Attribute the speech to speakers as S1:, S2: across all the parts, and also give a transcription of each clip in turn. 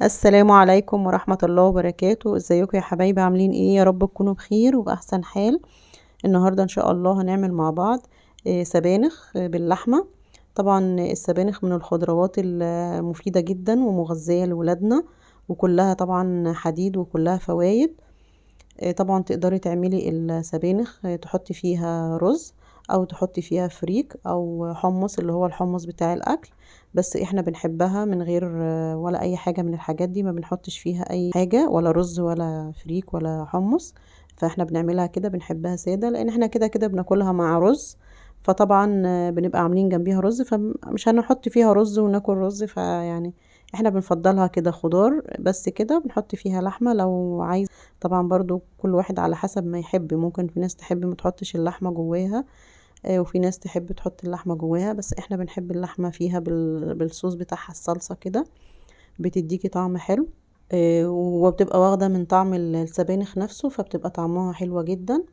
S1: السلام عليكم ورحمة الله وبركاته. ازيكم يا حبايبي؟ عاملين ايه؟ يا رب تكونوا بخير وبأحسن حال. النهاردة ان شاء الله هنعمل مع بعض سبانخ باللحمة. طبعا السبانخ من الخضروات المفيدة جدا ومغذية لولادنا، وكلها طبعا حديد وكلها فوائد. طبعا تقدري تعملي السبانخ، تحطي فيها رز او تحطي فيها فريك او حمص اللي هو الحمص بتاع الاكل. بس احنا بنحبها من غير ولا اي حاجة من الحاجات دي، ما بنحطش فيها اي حاجة ولا رز ولا فريك ولا حمص. فاحنا بنعملها كده، بنحبها سادة لان احنا كده كده بناكلها مع رز. فطبعا بنبقى عاملين جنبيها رز، فمش هنحط فيها رز وناكل رز، فيعني احنا بنفضلها كده خضار بس. كده بنحط فيها لحمة لو عايز. طبعا برضو كل واحد على حسب ما يحب، ممكن في ناس تحب ما تحطش اللحمة جواها، وفي ناس تحب تحط اللحمة جواها، بس احنا بنحب اللحمة فيها بالصوص بتاعها، الصلصة كده بتديكي طعم حلو. وبتبقى واخدة من طعم السبانخ نفسه، فبتبقى طعمها حلوة جدا.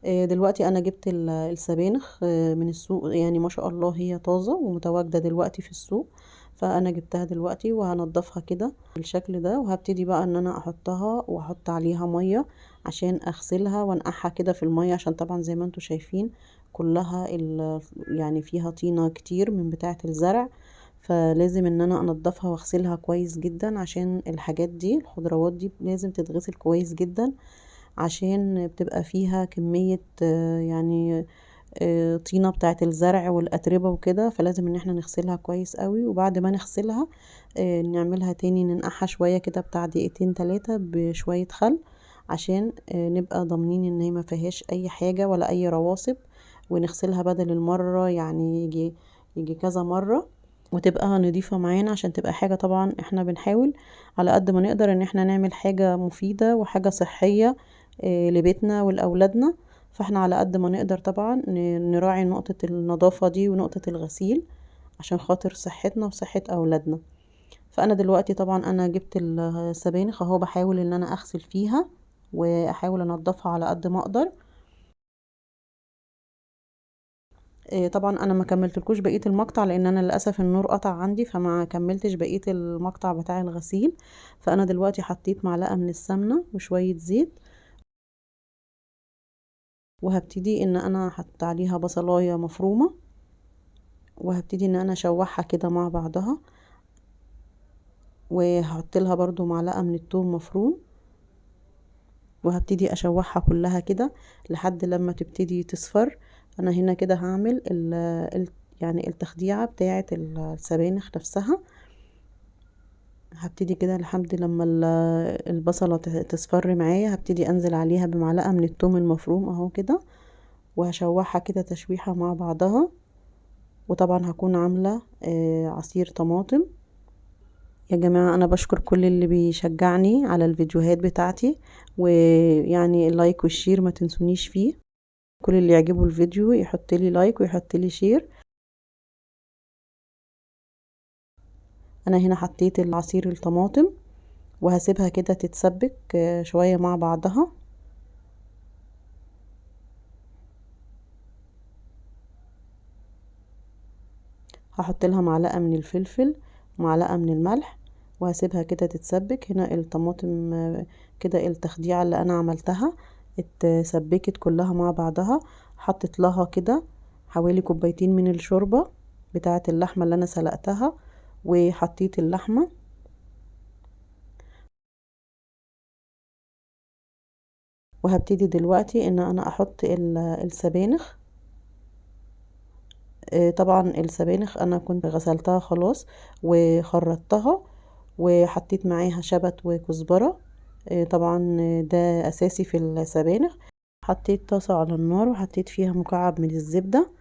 S1: دلوقتي انا جبت السبانخ من السوق، يعني ما شاء الله هي طازة ومتواجدة دلوقتي في السوق. فانا جبتها دلوقتي وهنضفها كده بالشكل ده، وهبتدي بقى ان انا احطها واحط عليها مية عشان اغسلها وانقعها كده في المية، عشان طبعا زي ما انتم شايفين كلها يعني فيها طينة كتير من بتاعة الزرع. فلازم ان انا انضفها واغسلها كويس جدا، عشان الحاجات دي الخضروات دي لازم تتغسل كويس جدا، عشان بتبقى فيها كمية يعني طينة بتاعة الزرع والأتربة وكده، فلازم ان احنا نغسلها كويس قوي. وبعد ما نغسلها نعملها تاني، ننقعها شوية كده بتاع دقيقتين 3 بشوية خل، عشان نبقى ضامنين ان هي ما فيهاش اي حاجة ولا اي رواسب. ونغسلها بدل المرة، يعني يجي كذا مرة، وتبقى نضيفة معانا، عشان تبقى حاجة. طبعا احنا بنحاول على قد ما نقدر ان احنا نعمل حاجة مفيدة وحاجة صحية لبيتنا ولأولادنا. فاحنا على قد ما نقدر طبعا نراعي نقطة النظافة دي ونقطة الغسيل، عشان خاطر صحتنا وصحة أولادنا. فأنا دلوقتي طبعا أنا جبت السبانخ اهو، بحاول ان انا اغسل فيها واحاول انضفها على قد ما اقدر. طبعا انا ما كملتلكوش بقية المقطع، لان انا للاسف النور قطع عندي، فما كملتش بقية المقطع بتاع الغسيل. فانا دلوقتي حطيت معلقة من السمنة وشوية زيت، وهبتدي ان انا احط عليها بصلاية مفرومة، وهبتدي ان انا اشوحها كده مع بعضها. وهحط لها برضو معلقة من الثوم مفروم، وهبتدي اشوحها كلها كده لحد لما تبتدي تصفر. انا هنا كده هعمل يعني التخديعة بتاعة السبانخ نفسها. هبتدي كده لحد لما البصلة تصفر معايا، هبتدي انزل عليها بمعلقة من الثوم المفروم اهو كده، وهشوحها كده تشويحة مع بعضها. وطبعا هكون عاملة عصير طماطم. يا جماعة انا بشكر كل اللي بيشجعني على الفيديوهات بتاعتي، ويعني اللايك والشير ما تنسونيش فيه. كل اللي يعجبه الفيديو يحط لي لايك ويحط لي شير. انا هنا حطيت العصير الطماطم، وهسيبها كده تتسبك شوية مع بعضها. هحط لها معلقة من الفلفل ومعلقة من الملح، وهسيبها كده تتسبك. هنا الطماطم كده التخديعة اللي انا عملتها اتسبكت كلها مع بعضها. حطيت لها كده حوالي كوبايتين من الشوربة بتاعة اللحمة اللي انا سلقتها، وحطيت اللحمة. وهبتدي دلوقتي ان انا احط السبانخ. طبعا السبانخ انا كنت غسلتها خلاص وخرطتها، وحطيت معاها شبت وكزبرة. طبعا ده اساسي في السبانخ. حطيت طاسة على النار وحطيت فيها مكعب من الزبدة،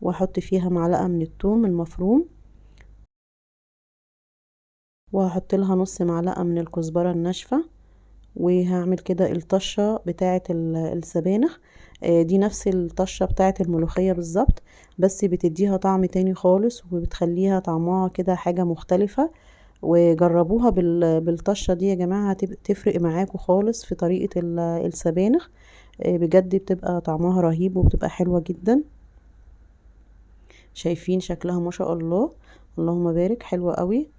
S1: واحط فيها معلقة من الثوم المفروم، وهحط لها نص معلقة من الكزبرة الناشفة. وهعمل كده الطشة بتاعة السبانخ. دي نفس الطشة بتاعة الملوخية بالظبط، بس بتديها طعم تاني خالص، وبتخليها طعمها كده حاجة مختلفة. وجربوها بالطشة دي يا جماعة، هتفرق معاكم خالص في طريقة السبانخ. بجد بتبقى طعمها رهيب وبتبقى حلوة جدا. شايفين شكلها ما شاء الله، اللهم بارك، حلوة قوي.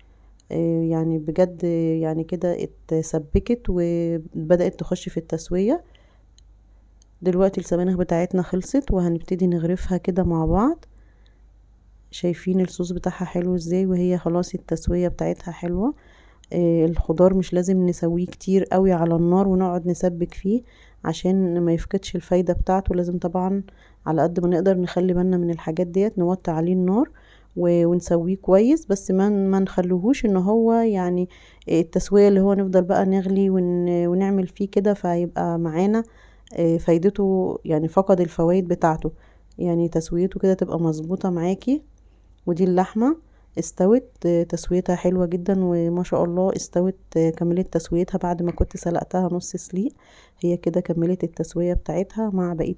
S1: يعني بجد يعني كده اتسبكت وبدأت تخش في التسوية. دلوقتي السبانخ بتاعتنا خلصت وهنبتدي نغرفها كده مع بعض. شايفين الصوص بتاعها حلو ازاي، وهي خلاص التسوية بتاعتها حلوة. الخضار مش لازم نسويه كتير قوي على النار ونقعد نسبك فيه عشان ما يفقدش الفايدة بتاعته. لازم طبعا على قد ما نقدر نخلي بالنا من الحاجات ديت، نوطي عليه النار ونسويه كويس، بس ما نخلوهوش ان هو يعني التسوية اللي هو نفضل بقى نغلي ونعمل فيه كده فيبقى معانا فايدته يعني فقد الفوائد بتاعته. يعني تسويته كده تبقى مظبوطة معاكي. ودي اللحمة استوت تسويتها حلوة جدا وما شاء الله استوت. كملت تسويتها بعد ما كنت سلقتها نص سليق. هي كده كملت التسوية بتاعتها مع بقية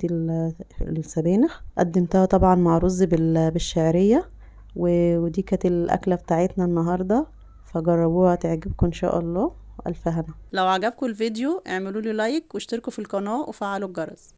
S1: السبانخ. قدمتها طبعا مع رز بالشعرية. ودي كانت الأكلة بتاعتنا النهاردة، فجربوها تعجبكم إن شاء الله. ألف هنا.
S2: لو عجبكم الفيديو اعملوا لي لايك واشتركوا في القناة وفعلوا الجرس.